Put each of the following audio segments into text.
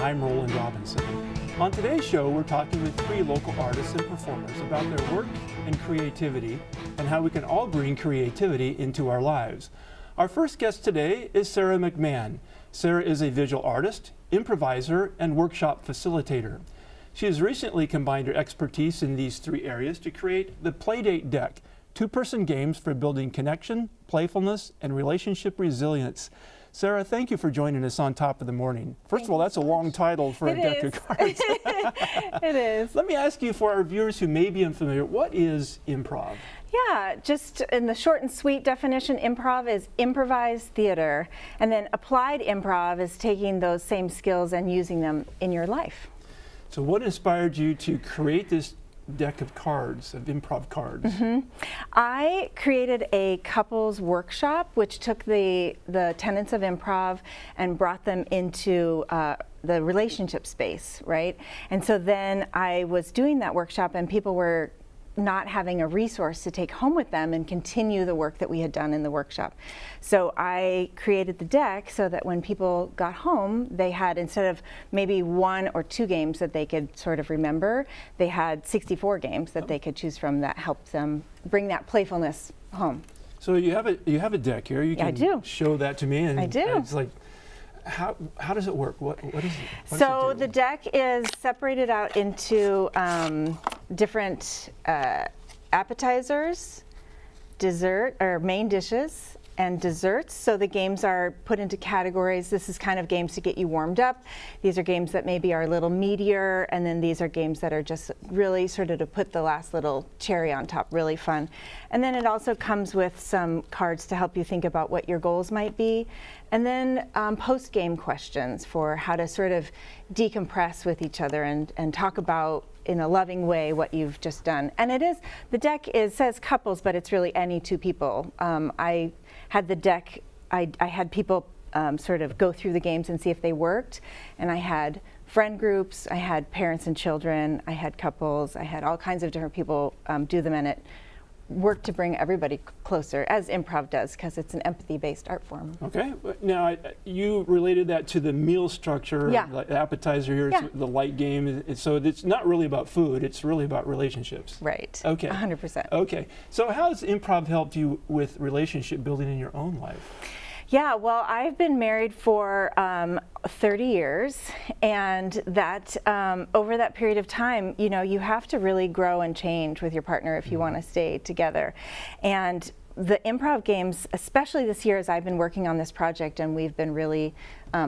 I'm Roland Robinson. On today's show, we're talking with 3 local artists and performers about their work and creativity and how we can all bring creativity into our lives. Our first guest today is Sarah McMahon. Sarah is a visual artist, improviser, and workshop facilitator. She has recently combined her expertise in these 3 areas to create the Playdate Deck, 2-person games for building connection, playfulness, and relationship resilience. Sarah, thank you for joining us on Top of the Morning. First of all, that's a long title for a deck of cards. It is. Let me ask you, for our viewers who may be unfamiliar, what is improv? Yeah, just in the short and sweet definition, improv is improvised theater. And then applied improv is taking those same skills and using them in your life. So what inspired you to create this deck of cards, of improv cards? I created a couples workshop which took the tenets of improv and brought them into the relationship space, right? And so then I was doing that workshop and people were not having a resource to take home with them and continue the work that we had done in the workshop. So I created the deck so that when people got home, they had, instead of maybe 1 or 2 games that they could sort of remember, they had 64 games that they could choose from that helped them bring that playfulness home. So you have a deck here. You can I do. show that to me. And I do. It's like, how does it work? What is it? What So does it do? the deck is separated out into different appetizers, dessert or main dishes, and desserts. So the games are put into categories. This is kind of games to get you warmed up. These are games that maybe are a little meatier, and then these are games that are just really sort of to put the last little cherry on top, really fun. And then it also comes with some cards to help you think about what your goals might be. And then post-game questions for how to sort of decompress with each other and talk about in a loving way what you've just done. And the deck says couples, but it's really any 2 people. I had the deck, I had people sort of go through the games and see if they worked. And I had friend groups, I had parents and children, I had couples, I had all kinds of different people do them, and it worked to bring everybody closer, as improv does, because it's an empathy-based art form. Okay. Now, you related that to the meal structure. Yeah. The appetizer here, Yeah. it's the light game. So it's not really about food. It's really about relationships. Right. Okay. 100%. Okay. So how has improv helped you with relationship building in your own life? Yeah, well, I've been married for 30 years, and that over that period of time, you know, you have to really grow and change with your partner if you want to stay together. And the improv games, especially this year as I've been working on this project and we've been really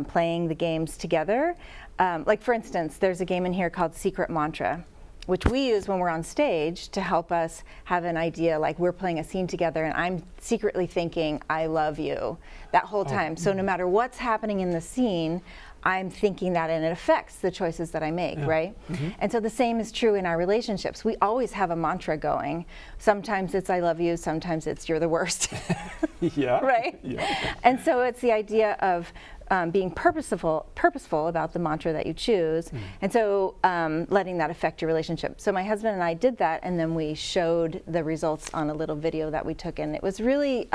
playing the games together, like for instance, there's a game in here called Secret Mantra, which we use when we're on stage to help us have an idea, like we're playing a scene together and I'm secretly thinking, I love you, that whole time. So no matter what's happening in the scene, I'm thinking that, and it affects the choices that I make, right? And so the same is true in our relationships. We always have a mantra going. Sometimes it's I love you, sometimes it's you're the worst. Yeah. Right? Yeah. And so it's the idea of being purposeful about the mantra that you choose, and so letting that affect your relationship. So my husband and I did that, and then we showed the results on a little video that we took, and it was really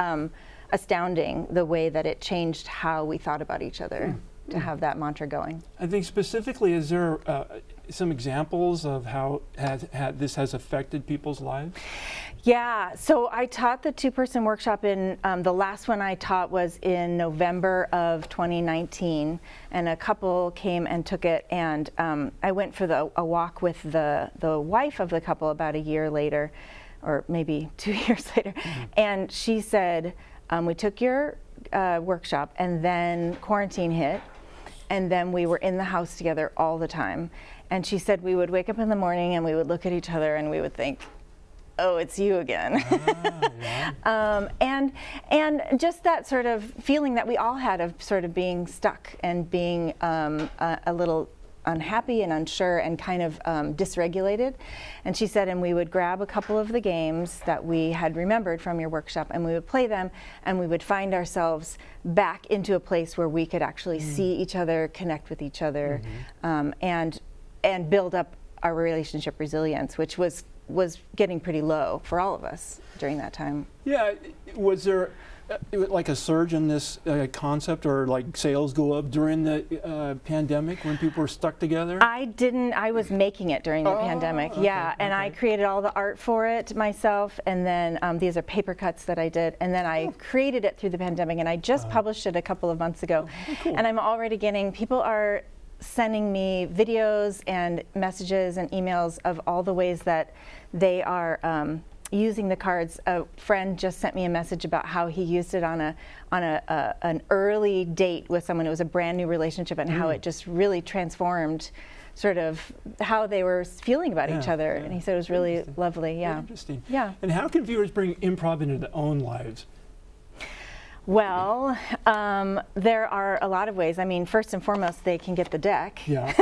astounding the way that it changed how we thought about each other to have that mantra going. I think specifically, is there some examples of how this has affected people's lives? Yeah, so I taught the 2-person workshop in, the last one I taught was in November of 2019, and a couple came and took it, and I went for a walk with the wife of the couple about a year later, or maybe 2 years later, and she said, we took your workshop, and then quarantine hit, and then we were in the house together all the time. And she said we would wake up in the morning and we would look at each other and we would think, oh, it's you again. Yeah. And just that sort of feeling that we all had of sort of being stuck and being a little unhappy and unsure and kind of dysregulated. And she said, and we would grab a couple of the games that we had remembered from your workshop and we would play them, and we would find ourselves back into a place where we could actually see each other, connect with each other, and build up our relationship resilience, which was getting pretty low for all of us during that time. Yeah. Was there like a surge in this concept, or like sales go up during the pandemic when people were stuck together? I didn't. I was making it during the pandemic. Okay, Yeah, and I created all the art for it myself, and then these are paper cuts that I did, and then I created it through the pandemic, and I just published it a couple of months ago. Cool. And I'm already getting, people are sending me videos and messages and emails of all the ways that they are using the cards. A friend just sent me a message about how he used it on an early date with someone. It was a brand new relationship, and how it just really transformed sort of how they were feeling about each other. And he said it was really lovely. Yeah. Interesting. Yeah. And how can viewers bring improv into their own lives? Well, there are a lot of ways. I mean, first and foremost, they can get the deck. Yeah.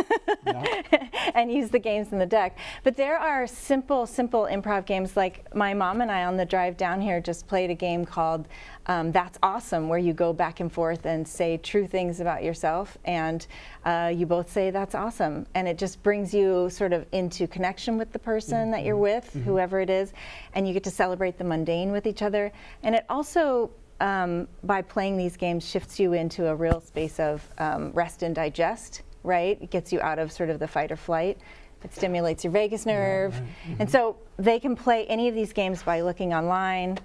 And use the games in the deck. But there are simple improv games. Like my mom and I on the drive down here just played a game called That's Awesome, where you go back and forth and say true things about yourself, and you both say that's awesome. And it just brings you sort of into connection with the person that you're with, whoever it is, and you get to celebrate the mundane with each other. And it also, by playing these games, shifts you into a real space of rest and digest, right? It gets you out of sort of the fight or flight. It stimulates your vagus nerve. And so they can play any of these games by looking online,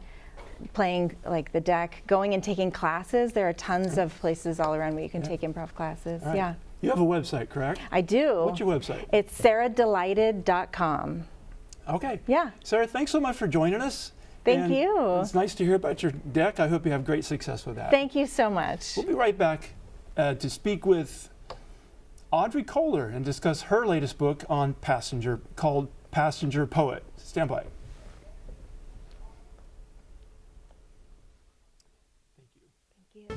playing like the deck, going and taking classes. There are tons of places all around where you can take improv classes. Right. Yeah. You have a website, correct? I do. What's your website? It's sarahdelighted.com. Okay. Yeah. Sarah, thanks so much for joining us. Thank And you. It's nice to hear about your deck. I hope you have great success with that. Thank you so much. We'll be right back to speak with Audrey Kohler and discuss her latest book on called Passenger Poet. Stand by. Thank you.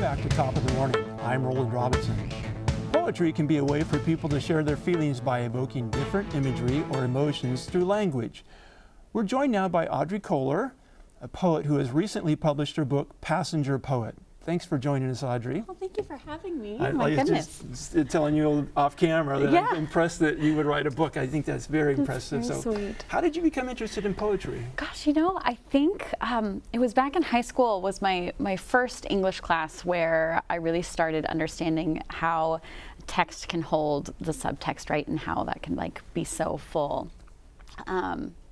Back to Top of the Morning. I'm Roland Robinson. Poetry can be a way for people to share their feelings by evoking different imagery or emotions through language. We're joined now by Audrey Kohler, a poet who has recently published her book, Passenger Poet. Thanks for joining us, Audrey. Well, thank you for having me. I My was goodness. just telling you off camera that I'm impressed that you would write a book. I think that's very impressive. Very So, sweet. how did you become interested in poetry? Gosh, you know, I think it was back in high school was my first English class where I really started understanding how text can hold the subtext, right, and how that can like be so full.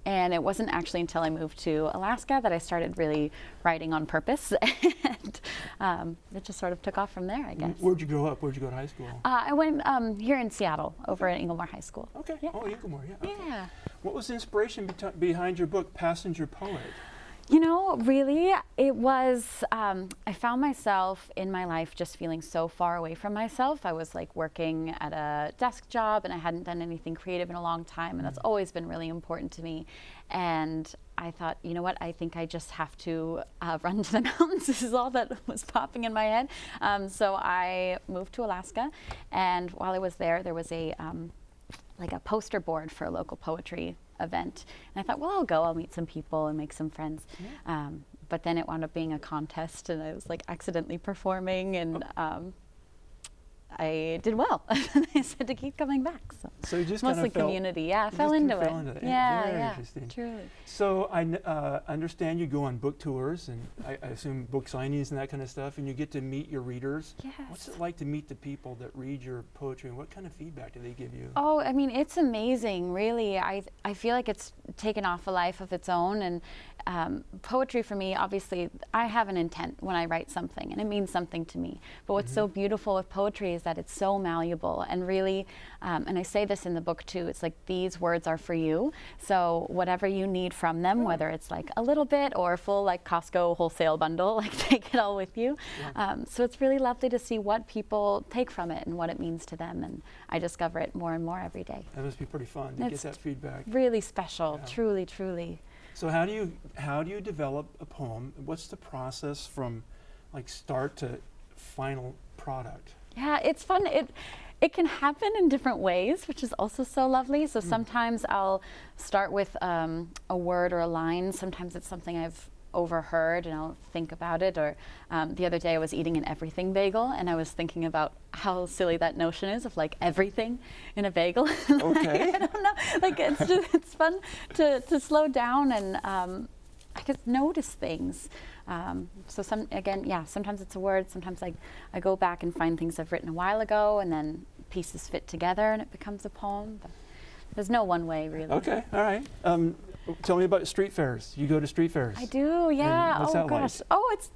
And it wasn't actually until I moved to Alaska that I started really writing on purpose, and it just sort of took off from there, I guess. Where'd you grow up? Where'd you go to high school? I went here in Seattle, over at Inglemoor High School. Okay. Yeah. Oh, Inglemoor, yeah. Okay. Yeah. What was the inspiration behind your book, Passenger Poet? You know, really, it was, I found myself in my life just feeling so far away from myself. I was like working at a desk job and I hadn't done anything creative in a long time, and that's always been really important to me. And I thought, you know what, I think I just have to run to the mountains. This is all that was popping in my head. So I moved to Alaska, and while I was there, there was a poster board for a local poetry event. And I thought, well, I'll go, I'll meet some people and make some friends. Yeah. But then it wound up being a contest, and I was like accidentally performing, and I did well. I said to keep coming back. So you just mostly kind of community. Yeah, you fell just into fell it. into it. Yeah, Very yeah, interesting. truly. So I understand you go on book tours, and I assume book signings and that kind of stuff, and you get to meet your readers. Yes. What's it like to meet the people that read your poetry, and what kind of feedback do they give you? Oh, I mean, it's amazing, really. I feel like it's taken off a life of its own, and poetry for me, obviously, I have an intent when I write something, and it means something to me. But what's so beautiful with poetry is that it's so malleable, and really, and I say this in the book too, it's like these words are for you. So whatever you need from them, whether it's like a little bit or a full like Costco wholesale bundle, like take it all with you. Yeah. So it's really lovely to see what people take from it and what it means to them, and I discover it more and more every day. That must be pretty fun to get that feedback. Really special, Yeah. truly, truly. So how do you develop a poem? What's the process from like start to final product? Yeah, it's fun. It can happen in different ways, which is also so lovely. So sometimes I'll start with a word or a line. Sometimes it's something I've overheard and I'll think about it. Or the other day I was eating an everything bagel and I was thinking about how silly that notion is of like everything in a bagel. Okay. I don't know. Like it's fun to slow down and I just notice things. So sometimes it's a word. Sometimes I go back and find things I've written a while ago, and then pieces fit together and it becomes a poem. But there's no one way, really. Okay, all right. Tell me about street fairs. You go to street fairs. I do, yeah. And what's that like? Gosh. Oh, it's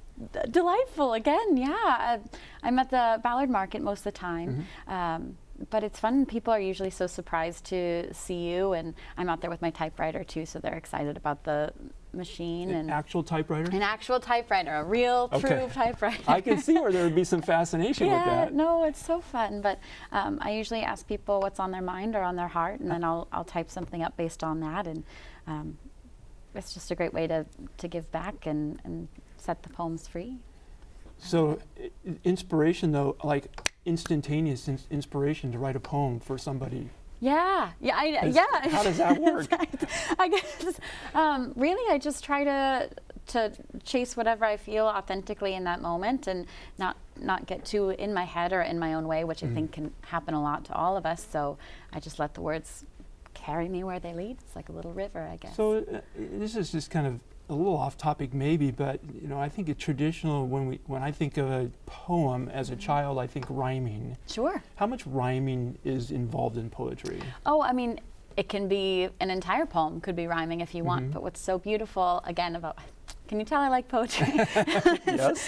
delightful. Again, yeah. I'm at the Ballard Market most of the time. But it's fun. People are usually so surprised to see you, and I'm out there with my typewriter too, so they're excited about the machine. An actual typewriter? An actual typewriter, a real, true typewriter. I can see where there would be some fascination with that. No, it's so fun. But I usually ask people what's on their mind or on their heart, and then I'll type something up based on that. And it's just a great way to give back and set the poems free. So inspiration, though, like instantaneous inspiration to write a poem for somebody. Yeah. How does that work? I guess really I just try to chase whatever I feel authentically in that moment and not get too in my head or in my own way, which I think can happen a lot to all of us. So I just let the words carry me where they lead. It's like a little river, I guess. So this is just kind of a little off topic maybe, but I think it's traditional when I think of a poem as a child, I think rhyming. Sure. How much rhyming is involved in poetry? Oh, I mean, it can be an entire poem, could be rhyming if you want, but what's so beautiful, again, about, can you tell I like poetry? Yes.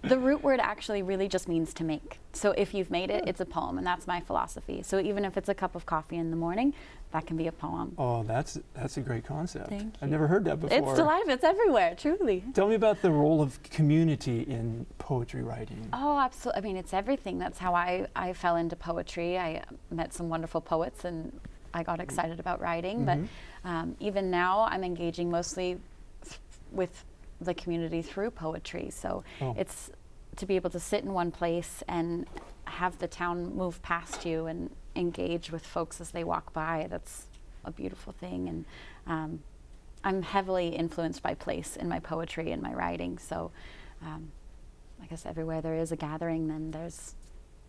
The root word actually really just means to make. So if you've made it, it's a poem, and that's my philosophy. So even if it's a cup of coffee in the morning, that can be a poem. Oh, that's a great concept. Thank you. I've never heard that before. It's delightful. It's everywhere, truly. Tell me about the role of community in poetry writing. Oh, absolutely. I mean, it's everything. That's how I fell into poetry. I met some wonderful poets, and I got excited about writing. But even now, I'm engaging mostly with the community through poetry. So it's to be able to sit in one place and have the town move past you and engage with folks as they walk by. That's a beautiful thing. And I'm heavily influenced by place in my poetry and my writing. So I guess everywhere there is a gathering, then there's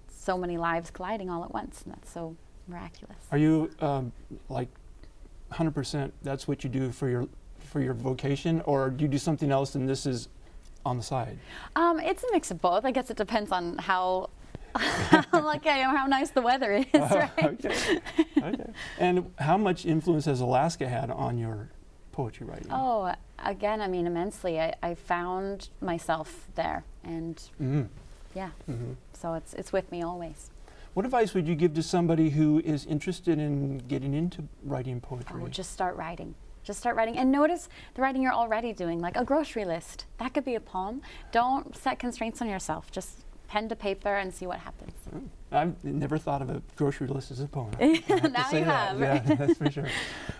so many lives colliding all at once, and that's so miraculous. Are you like 100% that's what you do for your vocation, or do you do something else and this is on the side? It's a mix of both. I guess it depends on how lucky I am, how nice the weather is, right? Okay. And how much influence has Alaska had on your poetry writing? Oh, again, I mean, immensely. I found myself there, and so it's with me always. What advice would you give to somebody who is interested in getting into writing poetry? Oh, just start writing. Just start writing and notice the writing you're already doing, like a grocery list. That could be a poem. Don't set constraints on yourself. Just pen to paper and see what happens. I've never thought of a grocery list as a poem. Now you have. Yeah, that's for sure.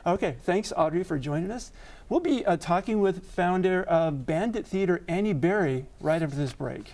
Okay, thanks Audrey for joining us. We'll be talking with founder of Bandit Theater, Annie Berry, right after this break.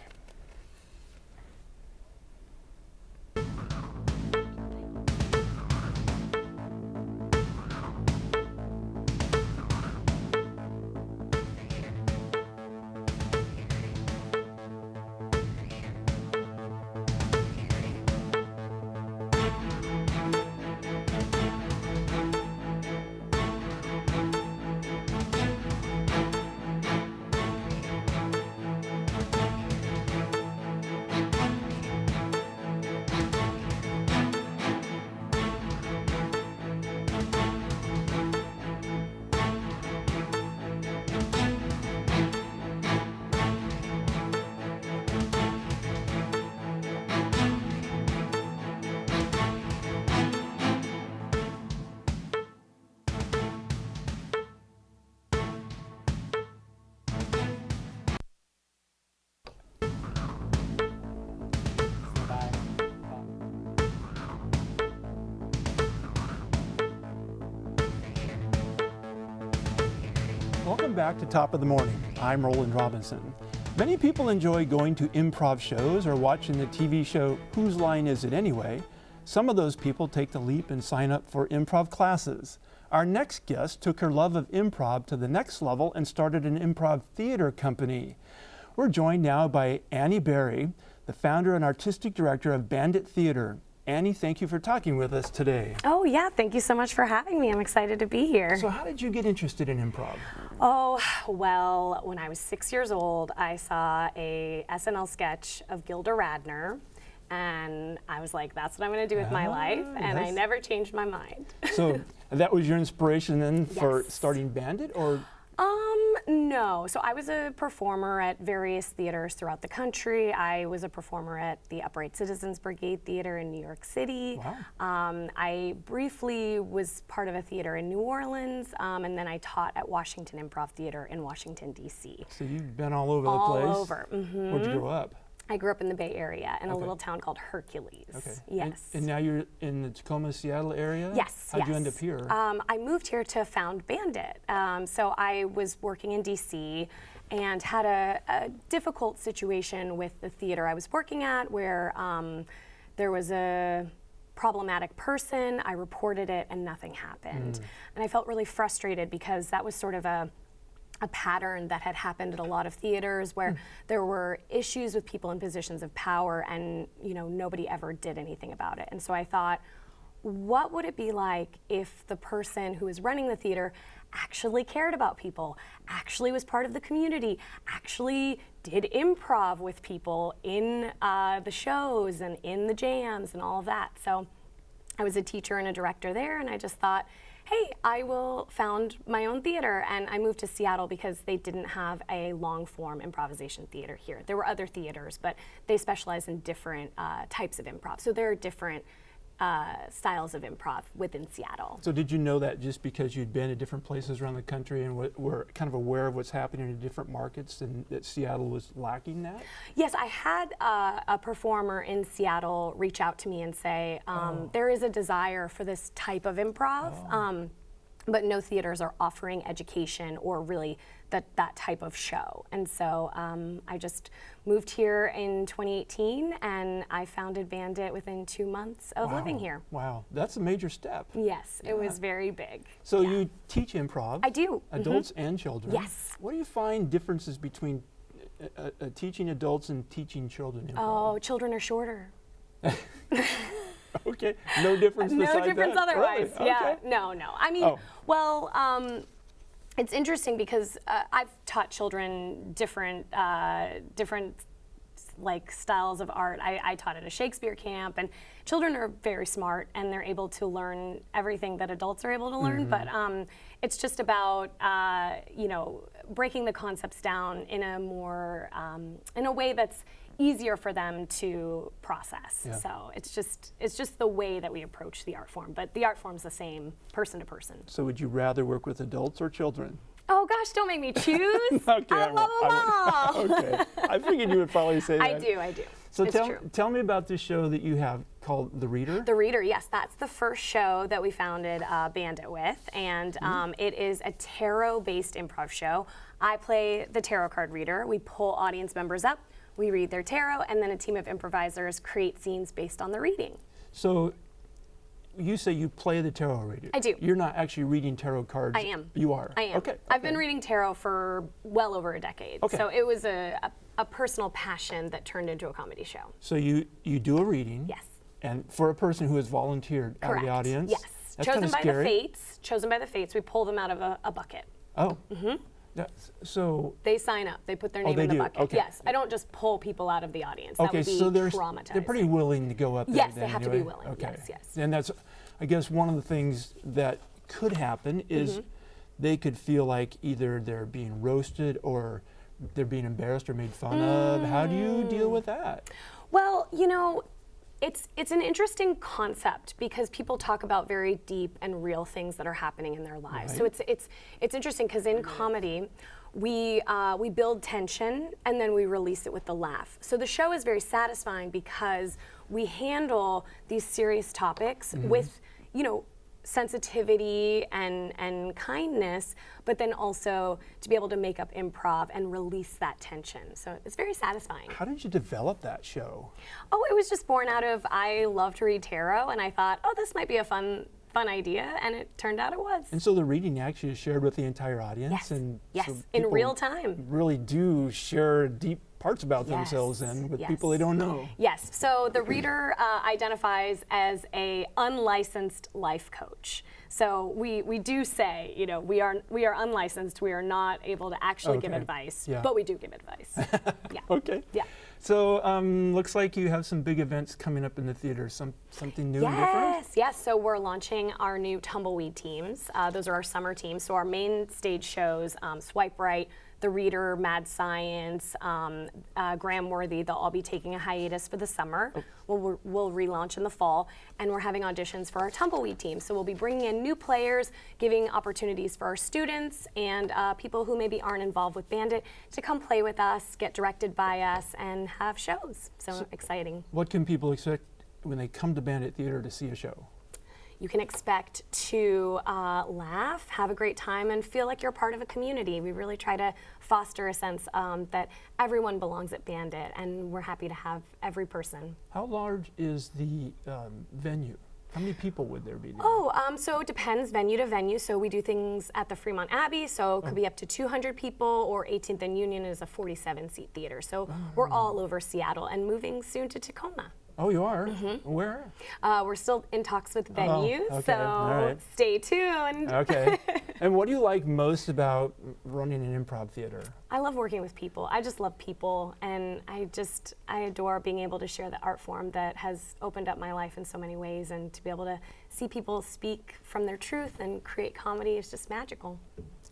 back to Top of the Morning. I'm Roland Robinson. Many people enjoy going to improv shows or watching the TV show Whose Line Is It Anyway? Some of those people take the leap and sign up for improv classes. Our next guest took her love of improv to the next level and started an improv theater company. We're joined now by Annie Berry, the founder and artistic director of Bandit Theater. Annie, thank you for talking with us today. Oh yeah, thank you so much for having me. I'm excited to be here. So how did you get interested in improv? Oh, well, when I was 6 years old, I saw a SNL sketch of Gilda Radner, and I was like, that's what I'm going to do with my life, and I never changed my mind. So that was your inspiration then for Yes. starting Bandit, or? No. So I was a performer at various theaters throughout the country. I was a performer at the Upright Citizens Brigade Theater in New York City. Wow. I briefly was part of a theater in New Orleans, and then I taught at Washington Improv Theater in Washington, D.C. So you've been all over the All place? over. Where'd you grow up? I grew up in the Bay Area in a Okay. little town called Hercules. Okay. Yes. And now you're in the Tacoma, Seattle area? Yes. How'd you yes. end up here? I moved here to found Bandit. So I was working in DC and had a difficult situation with the theater I was working at where there was a problematic person. I reported it and nothing happened. And I felt really frustrated because that was sort of a pattern that had happened at a lot of theaters where there were issues with people in positions of power and nobody ever did anything about it. And so I thought, what would it be like if the person who was running the theater actually cared about people, actually was part of the community, actually did improv with people in the shows and in the jams and all of that. So I was a teacher and a director there, and I just thought, hey, I will found my own theater. And I moved to Seattle because they didn't have a long-form improvisation theater here. There were other theaters, but they specialize in different types of improv. So there are different styles of improv within Seattle. So did you know that just because you'd been at different places around the country and were kind of aware of what's happening in different markets, and that Seattle was lacking that? Yes, I had a performer in Seattle reach out to me and say, there is a desire for this type of improv, but no theaters are offering education or really that type of show. And so I just moved here in 2018, and I founded Bandit within 2 months of living here. Wow, that's a major step. Yes, it was very big. So you teach improv? I do. Adults and children? Yes. What do you find differences between teaching adults and teaching children improv? Oh, children are shorter. Okay, no difference No besides difference that? otherwise. Really? Yeah, Okay. no. I mean, it's interesting because I've taught children different like styles of art. I taught at a Shakespeare camp, and children are very smart and they're able to learn everything that adults are able to learn. But it's just about breaking the concepts down in a more in a way that's easier for them to process. Yeah. So it's just the way that we approach the art form. But the art form's the same person to person. So would you rather work with adults or children? Oh gosh, don't make me choose. Okay, I love them all. Okay, I figured you would probably say that. I do. So It's true. tell me about this show that you have called The Reader. The Reader, yes, that's the first show that we founded Bandit with, and it is a tarot-based improv show. I play the tarot card reader. We pull audience members up, we read their tarot, and then a team of improvisers create scenes based on the reading. So you say you play the tarot reader. I do. You're not actually reading tarot cards. I am. You are. I am. Okay. I've been reading tarot for well over a decade. Okay. So it was a personal passion that turned into a comedy show. So you do a reading. Yes. And for a person who has volunteered out of Correct. the audience. Yes. That's Chosen kinda by scary. the fates. Chosen by the fates. We pull them out of a bucket. Oh. So. They sign up. They put their Oh, name they in the do. bucket. Okay. Yes. I don't just pull people out of the audience. Okay, that would be so traumatizing. they're pretty willing to go up there. Yes, then they have to be anyway? willing. Okay. Yes. And that's, I guess, one of the things that could happen is they could feel like either they're being roasted or they're being embarrassed or made fun of. How do you deal with that? Well, it's an interesting concept because people talk about very deep and real things that are happening in their lives. So Right. it's interesting because in comedy, we build tension and then we release it with the laugh. So the show is very satisfying because we handle these serious topics with sensitivity and kindness, but then also to be able to make up improv and release that tension. So it's very satisfying. How did you develop that show? Oh, it was just born out of, I love to read tarot, and I thought, oh, this might be a fun idea, and it turned out it was. And so the reading actually is shared with the entire audience? Yes, And yes, so in people real time. really do share deep parts about Yes, themselves then with yes. people they don't know. Yes, so the reader identifies as a unlicensed life coach. So we do say, you know, we are unlicensed. We are not able to actually give Okay. advice, Yeah. but we do give advice. Yeah. Okay. Yeah. So looks like you have some big events coming up in the theater, something new and different? Yes. So we're launching our new Tumbleweed teams. Those are our summer teams. So our main stage shows, Swipe Right, The Reader, Mad Science, Graham Worthy, they'll all be taking a hiatus for the summer. We'll relaunch in the fall, and we're having auditions for our Tumbleweed team. So we'll be bringing in new players, giving opportunities for our students and people who maybe aren't involved with Bandit to come play with us, get directed by us, and have shows. So exciting. What can people expect when they come to Bandit Theater to see a show? You can expect to laugh, have a great time, and feel like you're part of a community. We really try to foster a sense that everyone belongs at Bandit, and we're happy to have every person. How large is the venue? How many people would there be? So it depends venue to venue. So we do things at the Fremont Abbey, so it could be up to 200 people, or 18th and Union is a 47-seat theater. So we're all over Seattle and moving soon to Tacoma. Oh, you are? Where? We're still in talks with venues, okay. so All right. stay tuned. Okay. And what do you like most about running an improv theater? I love working with people. I just love people, and I adore being able to share the art form that has opened up my life in so many ways, and to be able to see people speak from their truth and create comedy is just magical.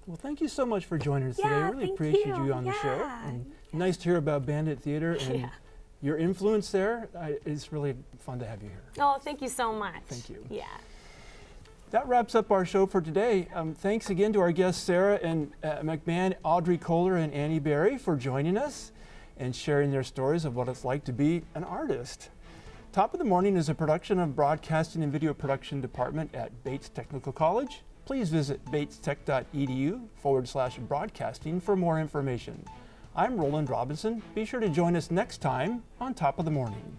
Well, thank you so much for joining us today. I Yeah, really thank appreciate you. you on the show. Yeah. And nice to hear about Bandit Theater and Yeah. your influence there. It's really fun to have you here. Oh, thank you so much. Thank you. Yeah. That wraps up our show for today. Thanks again to our guests Sarah and McMahon, Audrey Kohler, and Annie Berry for joining us and sharing their stories of what it's like to be an artist. Top of the Morning is a production of Broadcasting and Video Production Department at Bates Technical College. Please visit batestech.edu/broadcasting for more information. I'm Roland Robinson. Be sure to join us next time on Top of the Morning.